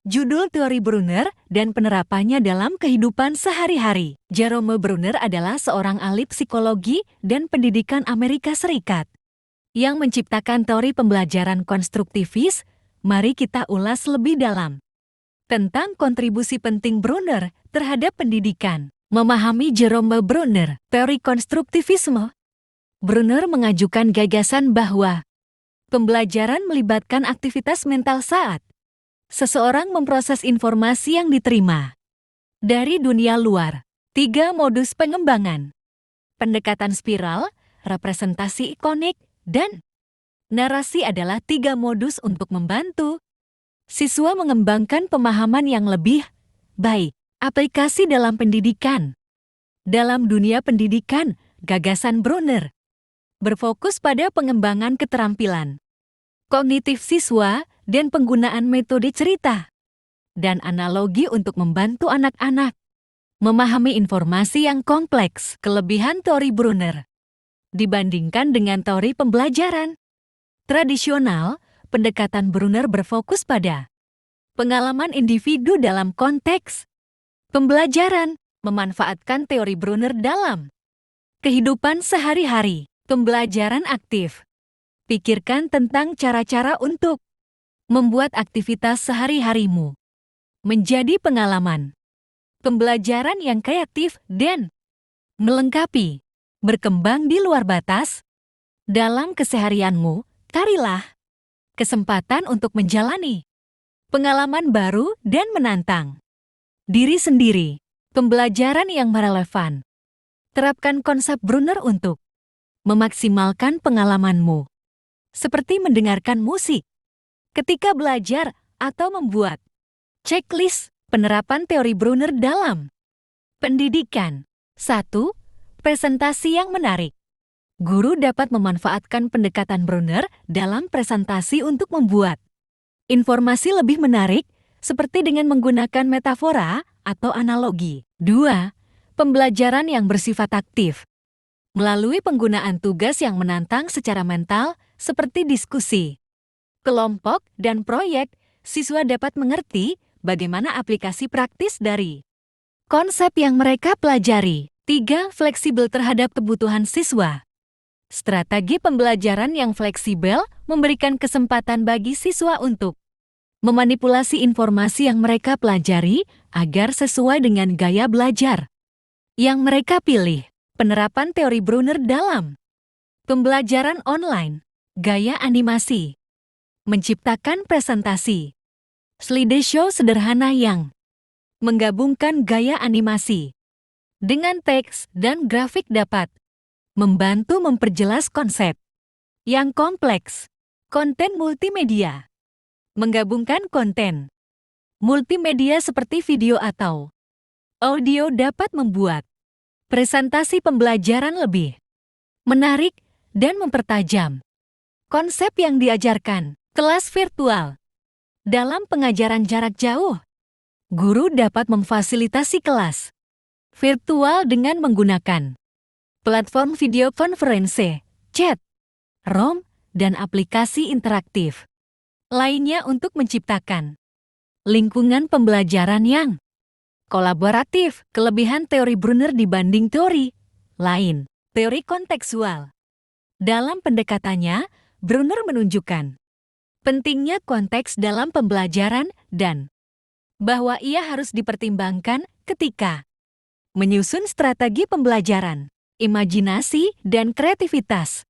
Judul teori Brunner dan penerapannya dalam kehidupan sehari-hari. Jerome Brunner adalah seorang ahli psikologi dan pendidikan Amerika Serikat yang menciptakan teori pembelajaran konstruktivis. Mari kita ulas lebih dalam tentang kontribusi penting Brunner terhadap pendidikan. Memahami Jerome Brunner, teori konstruktivisme. Brunner mengajukan gagasan bahwa pembelajaran melibatkan aktivitas mental saat seseorang memproses informasi yang diterima dari dunia luar. 3 modus pengembangan: pendekatan spiral, representasi ikonik, dan narasi adalah 3 modus untuk membantu siswa mengembangkan pemahaman yang lebih baik. Aplikasi dalam pendidikan. Dalam dunia pendidikan, gagasan Brunner berfokus pada pengembangan keterampilan kognitif siswa dan penggunaan metode cerita dan analogi untuk membantu anak-anak memahami informasi yang kompleks. Kelebihan teori Brunner dibandingkan dengan teori pembelajaran tradisional, pendekatan Brunner berfokus pada pengalaman individu dalam konteks pembelajaran, memanfaatkan teori Brunner dalam kehidupan sehari-hari. Pembelajaran aktif. Pikirkan tentang cara-cara untuk membuat aktivitas sehari-harimu menjadi pengalaman pembelajaran yang kreatif dan melengkapi. Berkembang di luar batas. Dalam keseharianmu, carilah kesempatan untuk menjalani pengalaman baru dan menantang diri sendiri. Pembelajaran yang relevan. Terapkan konsep Brunner untuk memaksimalkan pengalamanmu, seperti mendengarkan musik ketika belajar atau membuat checklist. Penerapan teori Brunner dalam pendidikan. 1. Presentasi yang menarik. Guru dapat memanfaatkan pendekatan Brunner dalam presentasi untuk membuat informasi lebih menarik, seperti dengan menggunakan metafora atau analogi. 2. Pembelajaran yang bersifat aktif. Melalui penggunaan tugas yang menantang secara mental, seperti diskusi kelompok dan proyek, siswa dapat mengerti bagaimana aplikasi praktis dari konsep yang mereka pelajari. 3. Fleksibel terhadap kebutuhan siswa. Strategi pembelajaran yang fleksibel memberikan kesempatan bagi siswa untuk memanipulasi informasi yang mereka pelajari agar sesuai dengan gaya belajar yang mereka pilih. Penerapan teori Brunner dalam pembelajaran online. Gaya animasi. Menciptakan presentasi slideshow sederhana yang menggabungkan gaya animasi dengan teks dan grafik dapat membantu memperjelas konsep yang kompleks. Konten multimedia. Menggabungkan konten multimedia seperti video atau audio dapat membuat presentasi pembelajaran lebih menarik dan mempertajam konsep yang diajarkan. Kelas virtual. Dalam pengajaran jarak jauh, guru dapat memfasilitasi kelas virtual dengan menggunakan platform video konferensi, chat, ROM, dan aplikasi interaktif lainnya untuk menciptakan lingkungan pembelajaran yang kolaboratif. Kelebihan teori Brunner dibanding teori lain. Teori kontekstual. Dalam pendekatannya, Brunner menunjukkan pentingnya konteks dalam pembelajaran dan bahwa ia harus dipertimbangkan ketika menyusun strategi pembelajaran. Imajinasi dan kreativitas.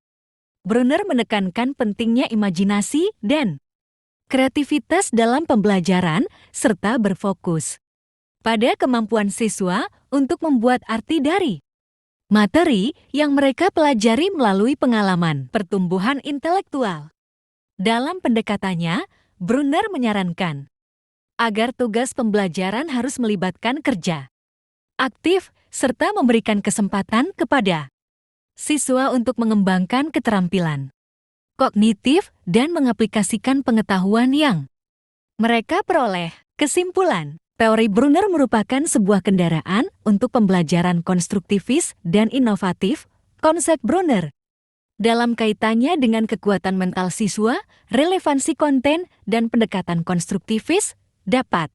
Brunner menekankan pentingnya imajinasi dan kreativitas dalam pembelajaran serta berfokus pada kemampuan siswa untuk membuat arti dari materi yang mereka pelajari melalui pengalaman pertumbuhan intelektual. Dalam pendekatannya, Brunner menyarankan agar tugas pembelajaran harus melibatkan kerja aktif serta memberikan kesempatan kepada siswa untuk mengembangkan keterampilan kognitif dan mengaplikasikan pengetahuan yang mereka peroleh. Kesimpulan, teori Brunner merupakan sebuah kendaraan untuk pembelajaran konstruktivis dan inovatif. Konsep Brunner dalam kaitannya dengan kekuatan mental siswa, relevansi konten, dan pendekatan konstruktivis dapat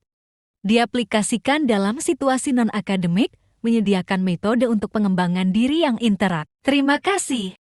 diaplikasikan dalam situasi non-akademik, menyediakan metode untuk pengembangan diri yang interak. Terima kasih.